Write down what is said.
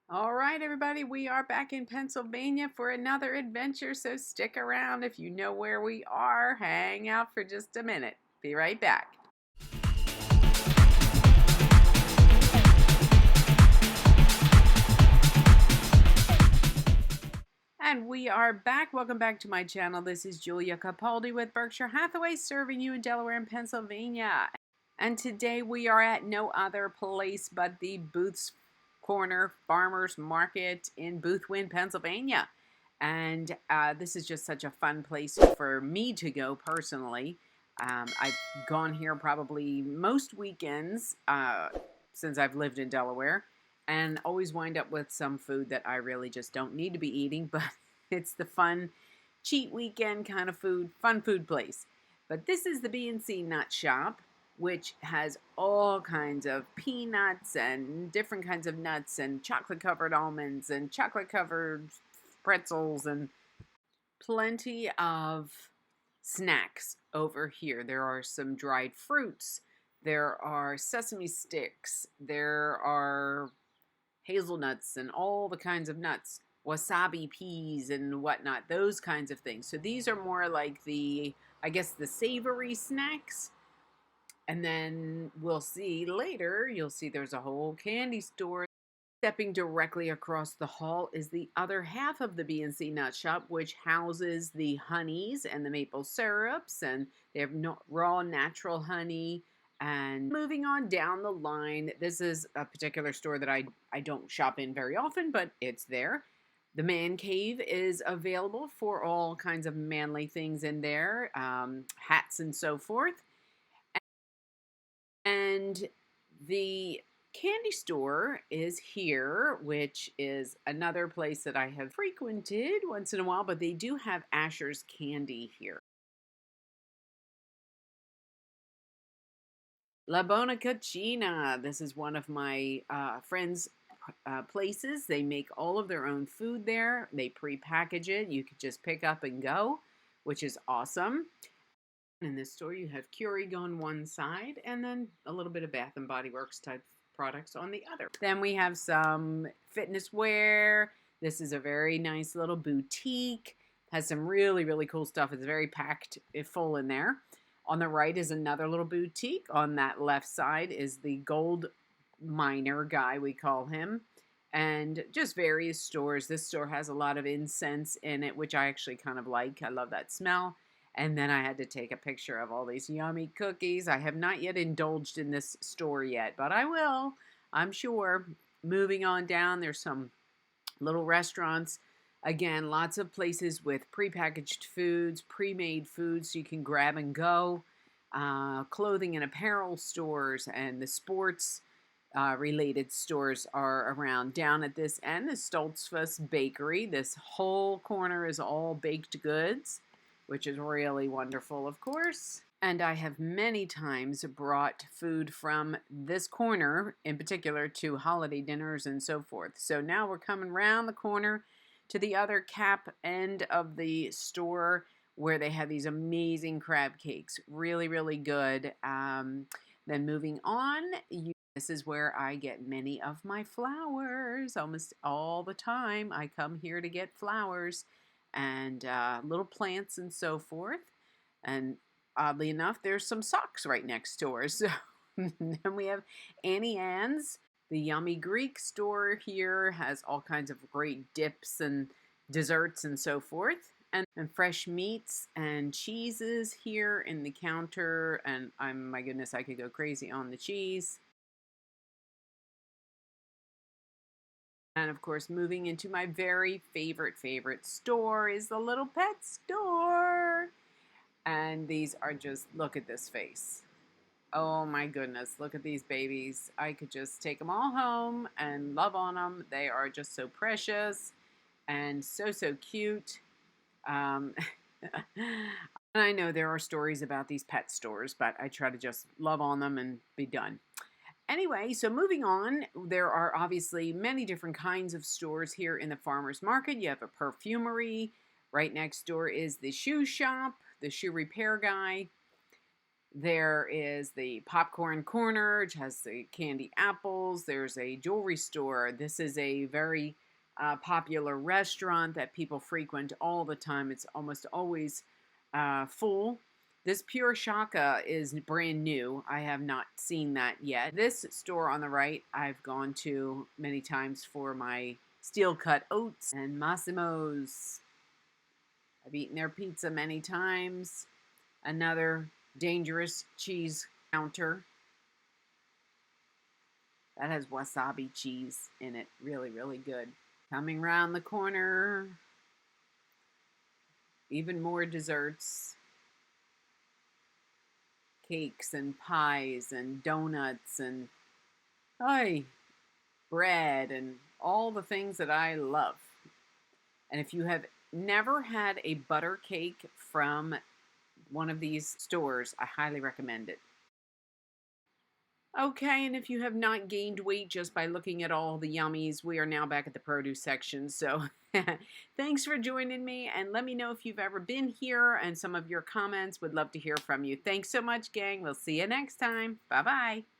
All right, everybody, we are back in Pennsylvania for another adventure, so stick around. If you know where we are, hang out for just a minute. Be right back. And we are back. Welcome back to my channel. This is Julia Capaldi with Berkshire Hathaway, serving you in Delaware and Pennsylvania. And today we are at no other place but the Booth's Corner Farmers Market in Boothwyn, Pennsylvania. And this is just such a fun place for me to go personally. I've gone here probably most weekends since I've lived in Delaware, and always wind up with some food that I really just don't need to be eating, but it's the fun, cheat weekend kind of food, fun food place. But this is the BnC Nut Shop, which has all kinds of peanuts and different kinds of nuts and chocolate-covered almonds and chocolate-covered pretzels and plenty of snacks over here. There are some dried fruits. There are sesame sticks. There are hazelnuts and all the kinds of nuts, wasabi peas and whatnot, those kinds of things. So these are more like I guess, the savory snacks. And then we'll see later, you'll see there's a whole candy store. Stepping directly across the hall is the other half of the BnC Nut Shop, which houses the honeys and the maple syrups, and they have raw natural honey. And moving on down the line, this is a particular store that I don't shop in very often, but it's there. The man cave is available for all kinds of manly things in there, hats and so forth. And the candy store is here, which is another place that I have frequented once in a while, but they do have Asher's candy here. La Bona Cucina. This is one of my friends' places. They make all of their own food there. They pre-package it. You could just pick up and go, which is awesome. In this store, you have Keurig on one side and then a little bit of Bath and Body Works type products on the other. Then we have some fitness wear. This is a very nice little boutique. Has some really, really cool stuff. It's very packed, full in there. On the right is another little boutique. On that left side is the gold miner guy, we call him. And just various stores. This store has a lot of incense in it, which I actually kind of like. I love that smell. And then I had to take a picture of all these yummy cookies. I have not yet indulged in this store yet, but I will, I'm sure. Moving on down, there's some little restaurants. Again, lots of places with prepackaged foods, pre-made foods so you can grab and go. Clothing and apparel stores and the sports related stores are around. Down at this end is Stoltzfus Bakery. This whole corner is all baked goods, which is really wonderful, of course. And I have many times brought food from this corner, in particular, to holiday dinners and so forth. So now we're coming around the corner to the other cap end of the store where they have these amazing crab cakes. Really, really good. Then moving on, this is where I get many of my flowers. Almost all the time I come here to get flowers and little plants and so forth. And oddly enough, there's some socks right next door. So then we have Annie Ann's. The Yummy Greek store here has all kinds of great dips and desserts and so forth. And fresh meats and cheeses here in the counter. And my goodness, I could go crazy on the cheese. And of course, moving into my very favorite store is the little pet store. And these are just, look at this face. Oh my goodness, look at these babies. I could just take them all home and love on them. They are just so precious and so cute. And I know there are stories about these pet stores, but I try to just love on them and be done. Anyway, so moving on, there are obviously many different kinds of stores here in the farmer's market. You have a perfumery. Right next door is the shoe shop, the shoe repair guy. There is the popcorn corner, which has the candy apples. There's a jewelry store. This is a very popular restaurant that people frequent all the time. It's almost always full. This Pure Shaka is brand new. I have not seen that yet. This store on the right, I've gone to many times for my steel cut oats and Massimo's. I've eaten their pizza many times. Another dangerous cheese counter that has wasabi cheese in it. Really, really good. Coming around the corner, even more desserts, cakes and pies and donuts and bread and all the things that I love. And if you have never had a butter cake from one of these stores, I highly recommend it. Okay, and if you have not gained weight just by looking at all the yummies, we are now back at the produce section. So thanks for joining me, and let me know if you've ever been here and some of your comments. Would love to hear from you. Thanks so much, gang. We'll see you next time. Bye-bye.